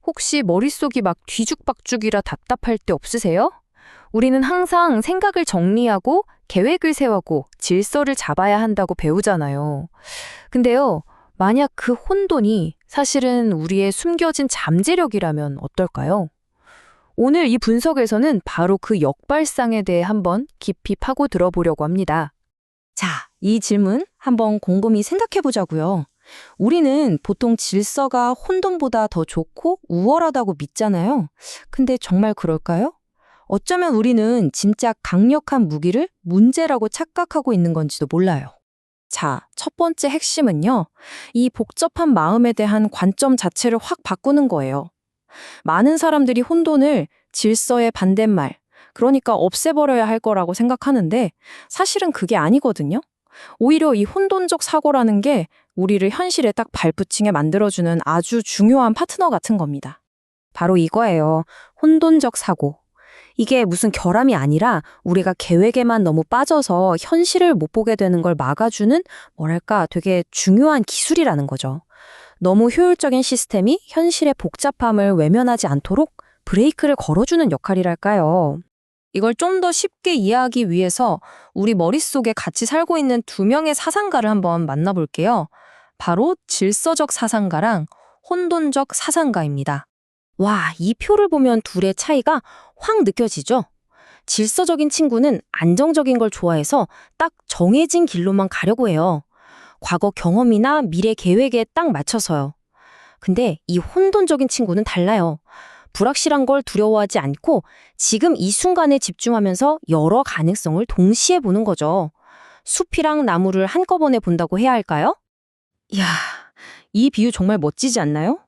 혹시 머릿속이 막 뒤죽박죽이라 답답할 때 없으세요? 우리는 항상 생각을 정리하고 계획을 세우고 질서를 잡아야 한다고 배우잖아요. 근데요, 만약 그 혼돈이 사실은 우리의 숨겨진 잠재력이라면 어떨까요? 오늘 이 분석에서는 바로 그 역발상에 대해 한번 깊이 파고 들어보려고 합니다. 자, 이 질문 한번 곰곰이 생각해 보자고요. 우리는 보통 질서가 혼돈보다 더 좋고 우월하다고 믿잖아요. 근데 정말 그럴까요? 어쩌면 우리는 진짜 강력한 무기를 문제라고 착각하고 있는 건지도 몰라요. 자, 첫 번째 핵심은요. 이 복잡한 마음에 대한 관점 자체를 확 바꾸는 거예요. 많은 사람들이 혼돈을 질서의 반대말, 그러니까 없애버려야 할 거라고 생각하는데 사실은 그게 아니거든요. 오히려 이 혼돈적 사고라는 게 우리를 현실에 딱 발붙이게 만들어주는 아주 중요한 파트너 같은 겁니다. 바로 이거예요. 혼돈적 사고. 이게 무슨 결함이 아니라 우리가 계획에만 너무 빠져서 현실을 못 보게 되는 걸 막아주는 뭐랄까 되게 중요한 기술이라는 거죠. 너무 효율적인 시스템이 현실의 복잡함을 외면하지 않도록 브레이크를 걸어주는 역할이랄까요. 이걸 좀 더 쉽게 이해하기 위해서 우리 머릿속에 같이 살고 있는 두 명의 사상가를 한번 만나볼게요. 바로 질서적 사상가랑 혼돈적 사상가입니다. 와, 이 표를 보면 둘의 차이가 확 느껴지죠? 질서적인 친구는 안정적인 걸 좋아해서 딱 정해진 길로만 가려고 해요. 과거 경험이나 미래 계획에 딱 맞춰서요. 근데 이 혼돈적인 친구는 달라요. 불확실한 걸 두려워하지 않고 지금 이 순간에 집중하면서 여러 가능성을 동시에 보는 거죠. 숲이랑 나무를 한꺼번에 본다고 해야 할까요? 이야, 이 비유 정말 멋지지 않나요?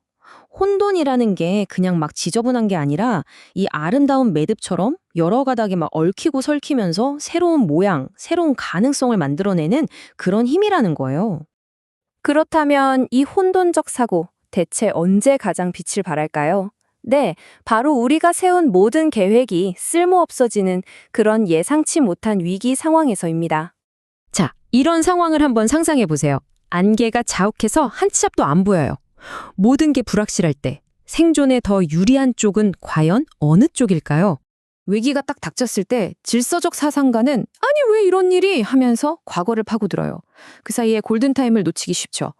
혼돈이라는 게 그냥 막 지저분한 게 아니라 이 아름다운 매듭처럼 여러 가닥에 막 얽히고 설키면서 새로운 모양, 새로운 가능성을 만들어내는 그런 힘이라는 거예요. 그렇다면 이 혼돈적 사고, 대체 언제 가장 빛을 발할까요? 네, 바로 우리가 세운 모든 계획이 쓸모없어지는 그런 예상치 못한 위기 상황에서입니다. 자, 이런 상황을 한번 상상해 보세요. 안개가 자욱해서 한 치 앞도 안 보여요. 모든 게 불확실할 때 생존에 더 유리한 쪽은 과연 어느 쪽일까요? 위기가 딱 닥쳤을 때 질서적 사상가는 아니 왜 이런 일이 하면서 과거를 파고들어요. 그 사이에 골든타임을 놓치기 쉽죠.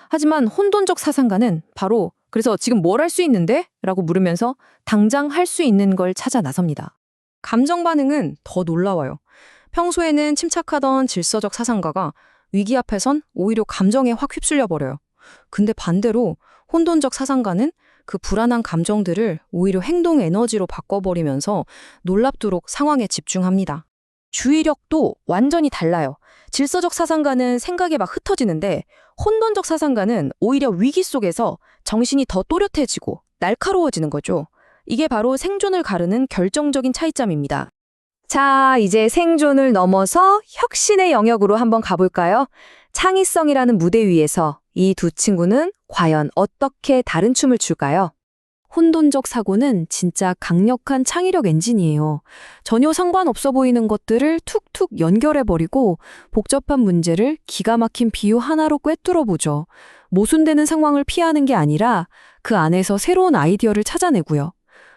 하지만 혼돈적 사상가는 바로 그래서 지금 뭘 할 수 있는데? 라고 물으면서 당장 할 수 있는 걸 찾아 나섭니다. 감정 반응은 더 놀라워요. 평소에는 침착하던 질서적 사상가가 위기 앞에선 오히려 감정에 확 휩쓸려 버려요. 근데 반대로 혼돈적 사상가는 그 불안한 감정들을 오히려 행동 에너지로 바꿔버리면서 놀랍도록 상황에 집중합니다. 주의력도 완전히 달라요. 질서적 사상가는 생각에 막 흩어지는데 혼돈적 사상가는 오히려 위기 속에서 정신이 더 또렷해지고 날카로워지는 거죠. 이게 바로 생존을 가르는 결정적인 차이점입니다. 자, 이제 생존을 넘어서 혁신의 영역으로 한번 가볼까요? 창의성이라는 무대 위에서 이 두 친구는 과연 어떻게 다른 춤을 출까요? 혼돈적 사고는 진짜 강력한 창의력 엔진이에요. 전혀 상관없어 보이는 것들을 툭툭 연결해버리고 복잡한 문제를 기가 막힌 비유 하나로 꿰뚫어보죠. 모순되는 상황을 피하는 게 아니라 그 안에서 새로운 아이디어를 찾아내고요.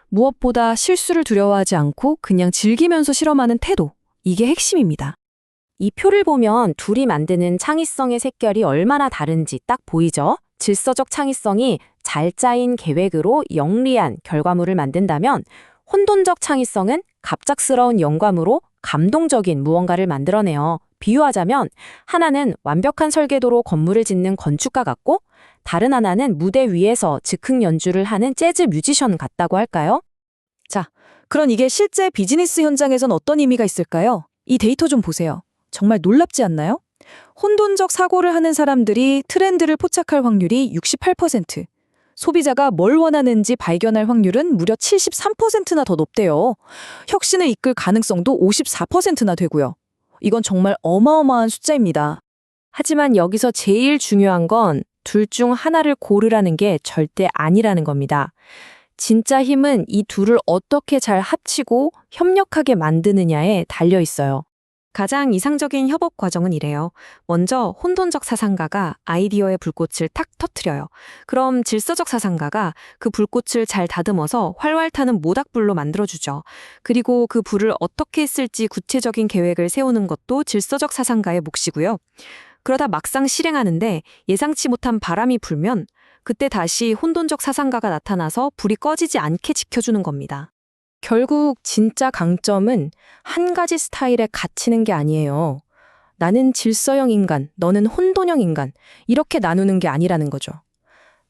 무엇보다 실수를 두려워하지 않고 그냥 즐기면서 실험하는 태도. 이게 핵심입니다. 이 표를 보면 둘이 만드는 창의성의 색결이 얼마나 다른지 딱 보이죠? 질서적 창의성이 잘 짜인 계획으로 영리한 결과물을 만든다면 혼돈적 창의성은 갑작스러운 영감으로 감동적인 무언가를 만들어내요. 비유하자면 하나는 완벽한 설계도로 건물을 짓는 건축가 같고 다른 하나는 무대 위에서 즉흥 연주를 하는 재즈 뮤지션 같다고 할까요? 자, 그럼 이게 실제 비즈니스 현장에선 어떤 의미가 있을까요? 이 데이터 좀 보세요. 정말 놀랍지 않나요? 혼돈적 사고를 하는 사람들이 트렌드를 포착할 확률이 68%, 소비자가 뭘 원하는지 발견할 확률은 무려 73%나 더 높대요. 혁신을 이끌 가능성도 54%나 되고요. 이건 정말 어마어마한 숫자입니다. 하지만 여기서 제일 중요한 건 둘 중 하나를 고르라는 게 절대 아니라는 겁니다. 진짜 힘은 이 둘을 어떻게 잘 합치고 협력하게 만드느냐에 달려 있어요. 가장 이상적인 협업 과정은 이래요. 먼저 혼돈적 사상가가 아이디어의 불꽃을 탁 터트려요. 그럼 질서적 사상가가 그 불꽃을 잘 다듬어서 활활 타는 모닥불로 만들어주죠. 그리고 그 불을 어떻게 쓸지 구체적인 계획을 세우는 것도 질서적 사상가의 몫이고요. 그러다 막상 실행하는데 예상치 못한 바람이 불면 그때 다시 혼돈적 사상가가 나타나서 불이 꺼지지 않게 지켜주는 겁니다. 결국 진짜 강점은 한 가지 스타일에 갇히는 게 아니에요. 나는 질서형 인간, 너는 혼돈형 인간, 이렇게 나누는 게 아니라는 거죠.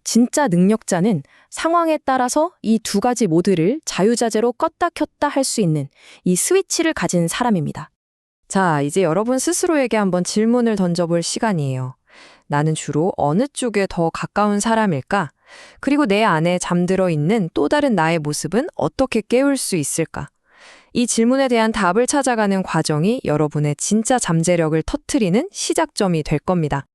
진짜 능력자는 상황에 따라서 이 두 가지 모드를 자유자재로 껐다 켰다 할 수 있는 이 스위치를 가진 사람입니다. 자, 이제 여러분 스스로에게 한번 질문을 던져볼 시간이에요. 나는 주로 어느 쪽에 더 가까운 사람일까? 그리고 내 안에 잠들어 있는 또 다른 나의 모습은 어떻게 깨울 수 있을까? 이 질문에 대한 답을 찾아가는 과정이 여러분의 진짜 잠재력을 터트리는 시작점이 될 겁니다.